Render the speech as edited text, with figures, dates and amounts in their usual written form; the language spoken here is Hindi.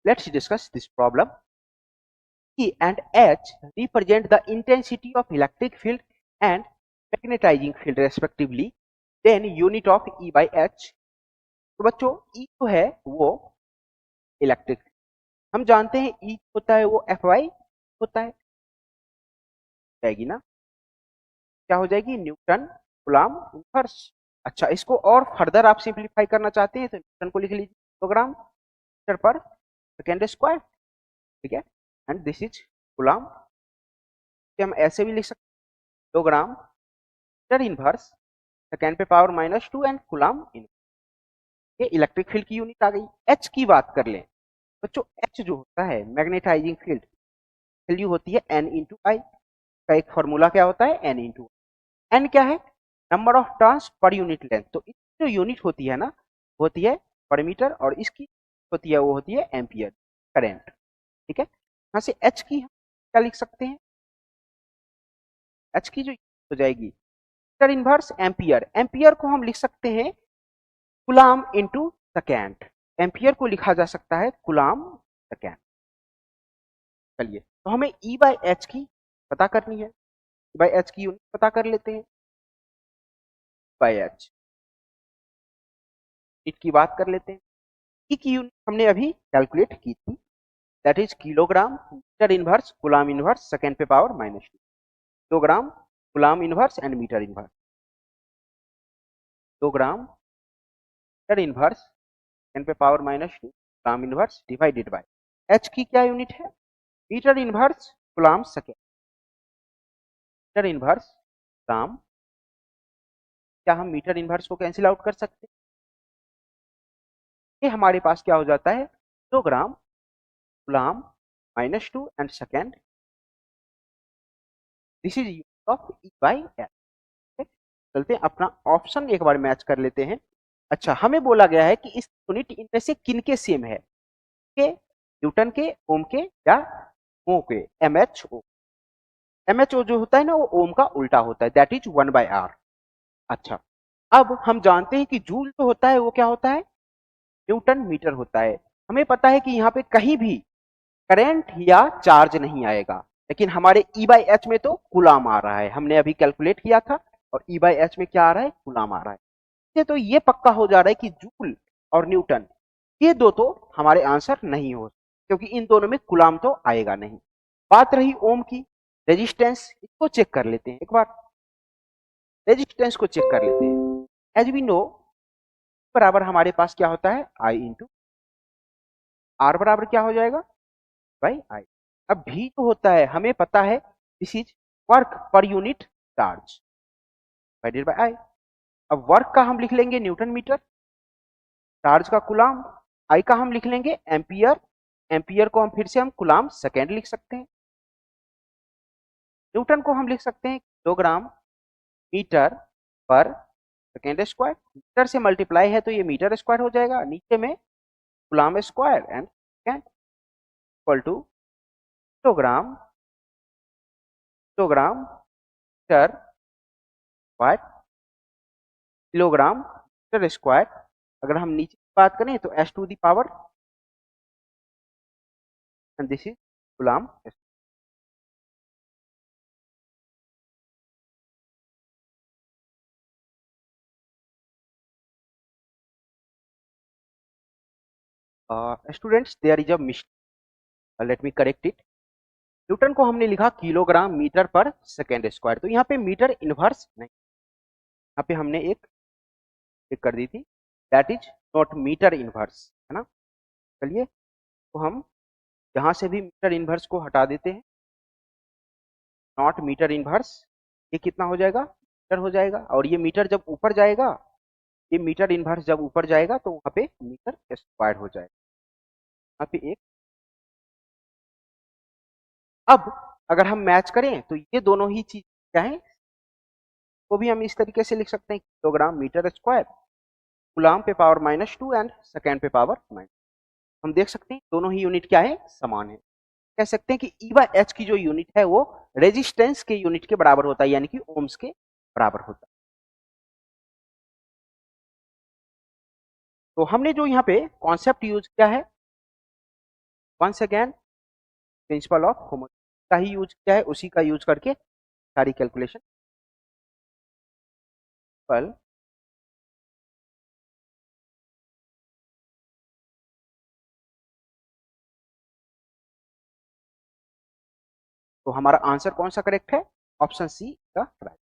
Let's discuss this problem. E and H represent the intensity of electric field and magnetizing field respectively. Then unit of E by H. तो बच्चों E जो है वो इलेक्ट्रिक, हम जानते हैं E होता है वो Fy होता है, जाएगी ना, क्या हो जाएगी, न्यूटन कूलम्ब इनवर्स। अच्छा, इसको और फर्दर आप सिंप्लीफाई करना चाहते हैं तो न्यूटन को लिख लीजिए kilogram metre per second square, ठीक है। एंड दिस इज कूलम्ब, हम ऐसे भी लिख सकते हैं किलोग्राम मीटर इनवर्स सेकेंड पे पावर -2 एंड कूलम्ब इन, ये इलेक्ट्रिक फील्ड की यूनिट आ गई। एच की बात कर लें बच्चों, एच जो होता है मैग्नेटाइजिंग फील्ड, वैल्यू होती है n इंटू आई, का एक फॉर्मूला क्या होता है n इंटू, एन क्या है, number of turns per unit length, तो इसकी जो यूनिट होती है ना होती है पर मीटर, और इसकी होती है वो होती है एम्पियर करंट, ठीक है। यहाँ से एच की हम क्या लिख सकते हैं, एच की जो हो जाएगी मीटर इनवर्स एम्पियर, एम्पियर को हम लिख सकते हैं कूलम्ब इनटू सेकेंड, एम्पियर को लिखा जा सकता है कूलम्ब सेकेंड। चलिए तो हमें ई बाय एच की पता करनी है, ई बाय एच की यूनिट पता कर लेते हैं। बाय एच की बात कर लेते हैं, ई की यूनिट हमने अभी कैलकुलेट की थी, that is kilogram metre inverse coulomb inverse second पे power -2, kilogram coulomb inverse and metre inverse, kilogram metre inverse second पे power -2 coulomb inverse divided by H की क्या यूनिट है, metre inverse coulomb second, metre inverse coulomb, क्या हम मीटर इनवर्स को कैंसिल आउट कर सकते हैं, ये हमारे पास क्या हो जाता है kilogram coulomb -2 and second, this is unit of E by H. चलते हैं अपना ऑप्शन एक बार मैच कर लेते हैं। अच्छा, हमें बोला गया है कि इस यूनिट इनमें से किनके सेम है, के न्यूटन के, ओम के या ओ के, MHO, MHO जो होता है ना वो ओम का उल्टा होता है, दैट इज 1/R। अच्छा, अब हम जानते हैं कि जूल जो होता है वो क्या होता है, न्यूटन मीटर होता है। हमें पता है कि यहाँ पे कहीं भी करंट या चार्ज नहीं आएगा, लेकिन हमारे ई बाई एच में तो कूलम्ब आ रहा है, हमने अभी कैलकुलेट किया था, और ई बाई एच में क्या आ रहा है, कूलम्ब आ रहा है। तो ये पक्का हो जा रहा है कि जूल और न्यूटन ये दो तो हमारे आंसर नहीं हो, क्योंकि इन दोनों में कूलम्ब तो आएगा नहीं। बात रही ओम की, रेजिस्टेंस, इसको चेक कर लेते हैं एक बार, रेजिस्टेंस को चेक कर लेते हैं। एज वी नो बराबर हमारे पास क्या होता है, आई इंटू आर, बराबर क्या हो जाएगा, बाई आई। अब भी जो होता है हमें पता है this is work per unit charge divided by I. अब वर्क का हम लिख लेंगे न्यूटन मीटर, चार्ज का कूलम्ब, आई का हम लिख लेंगे एम्पियर, एम्पियर को हम फिर से हम कूलम्ब सेकेंड लिख सकते हैं, न्यूटन को हम लिख सकते हैं kilogram metre per second square, metre से मल्टीप्लाई है तो ये मीटर स्क्वायर हो जाएगा, नीचे में coulomb square and second equal to kilogram, kilogram metre square, kilogram metre square, अगर हम नीचे की बात करें तो s to the power, and this is coulomb. Students there is a mistake, let me correct it. Newton को हमने लिखा kilogram metre per second square, तो यहाँ पे मीटर इनवर्स नहीं, यहाँ पे हमने एक टिक कर दी थी, that is not metre inverse, है ना। चलिए तो हम यहाँ से भी मीटर इनवर्स को हटा देते हैं, नॉट मीटर इनवर्स, ये कितना हो जाएगा, मीटर हो जाएगा, और ये मीटर जब ऊपर जाएगा, ये मीटर इनवर्स जब ऊपर जाएगा तो वहां पे मीटर स्क्वायर हो जाएगा, यहाँ पे एक। अब अगर हम मैच करें तो ये दोनों ही चीज क्या है, वो भी हम इस तरीके से लिख सकते हैं किलोग्राम मीटर स्क्वायर, कूलम्ब पे पावर -2 एंड सेकेंड पे पावर -, हम देख सकते हैं दोनों ही यूनिट क्या है, समान है। कह सकते हैं कि ई बाय एच की जो यूनिट है वो रेजिस्टेंस के यूनिट के बराबर होता है, यानी कि ओम्स के बराबर होता है। तो हमने जो यहाँ पे कॉन्सेप्ट यूज किया है once again principle of homogeneity का ही यूज किया है, उसी का यूज करके सारी कैलकुलेशन पल तो हमारा आंसर कौन सा करेक्ट है? ऑप्शन सी का राइट।